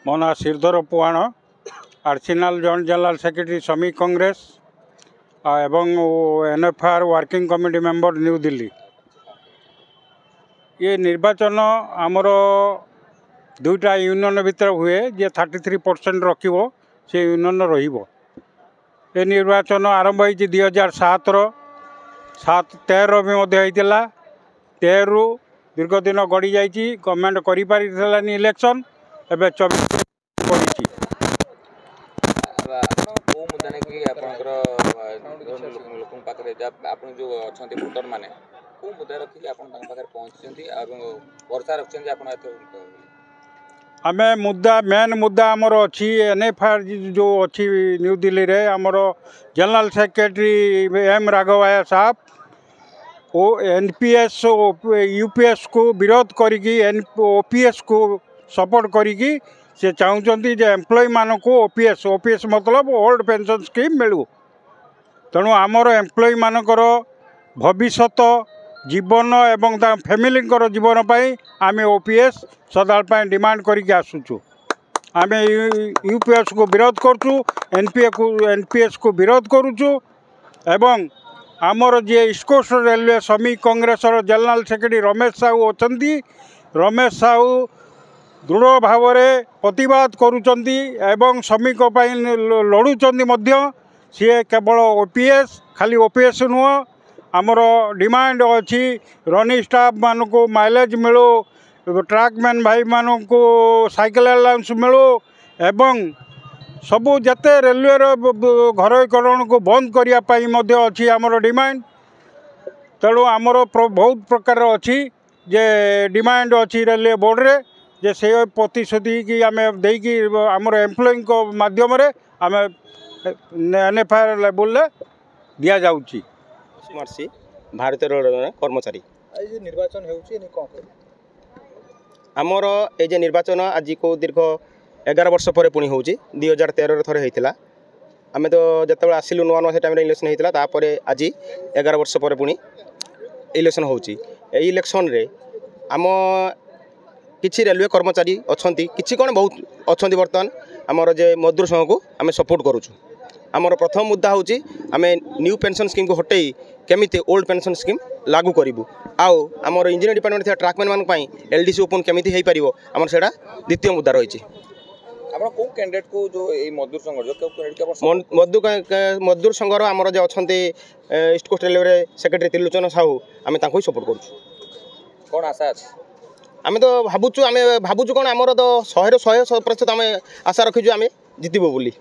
मो ना Shridhar पुआण आर्सिनाल joint general secretary श्रमिक कांग्रेस एवं NFR working committee member new Delhi. ये निर्वाचन आमर दुईटा यूनियन भितर हुए जे 33% रखिबो से यूनियन रहिबो। ये निर्वाचन आरंभ होती 2007 भी होता 13 दीर्घ दिन गड़ी जाइए गवर्नमेंट करी इलेक्शन एवं 24 पड़ी। आमे मुद्दा मेन मुद्दा आमर अच्छी एनएफआर जो अच्छी न्यू दिल्ली रे आमर जनरल सेक्रेटरी एम राघवाया साहब ओ एनपीएस यूपीएस को विरोध करी ओपीएस को सपोर्ट करी से चाहते जे एम्प्लॉय मान को ओपीएस ओपीएस मतलब ओल्ड पेंशन स्कीम मिलू। तेणु आमर एम्प्लॉय मानकर भविष्यत जीवन एवं फैमिली जीवन पाई आमे ओपीएस सदाल डिमांड करके आसुचु। आमे यूपीएस को विरोध करचु, एनपीएस को विरोध करुचु एवं आमर जे ईस्ट कोस्ट रेलवे श्रमिक कांग्रेस जनरल सेक्रेटरी रमेश साहू अछंती। रमेश साहू दृढ़ भाव में प्रतिवाद करुचंती एवं श्रमिक लड़ुचंती मध्य। सी केवल ओपीएस खाली ओपीएस नुह आमर डिमांड अच्छी रनिंग स्टाफ मान को माइलेज मिलो, ट्रकमैन भाई मान को साइकिल अलाउंस मिलो एवं सबू जते रेलवे घरोकरण को बंद करने अच्छी आमर डिमांड। तेणु आमर बहुत प्रकार अच्छी जे डिमांड अच्छी रेलवे बोर्ड रे जे से प्रतिश्रुति की आम देकी आमर एम्प्लॉय माध्यम आम एनएफआर लेवल दि जाऊँगी। भारतीय रेलवे कर्मचारी निर्वाचन आमर ये निर्वाचन आज को दीर्घ 11 वर्ष पर पुणी हो 2013 थे होता। आम तो जिते आसिलु नुआ नुआ से टाइम इलेक्शन होता आज 11 वर्ष पर पुणी इलेक्शन हो इलेक्शन रे आम किसी रेलवे कर्मचारी अच्छा कि कौन बहुत अच्छा बर्तमान आमर जे मजदूर संघ को आम सपोर्ट करुचु। आमर प्रथम मुद्दा हूँ आम न्यू पेंशन स्कीम को हटई केमिति ओल्ड पेंशन स्कीम लागू करूँ। आउ आमर इंजीनियर डिपार्टमेंट थी ट्रकमैन मान एलडीसी ओपन केमिति हो पार आमर से द्वितीय मुद्दा रही। कैंडिडेट को जो मजदूर संघ मजदूर संघर आमर जो अच्छा East Coast Railway secretary Trilochan Sahu आम सपोर्ट करुँ। कौन आशा अच्छे आम तो भावुँ कौन आमर तो 100% आम आशा रखीचु आम जितबू बोली।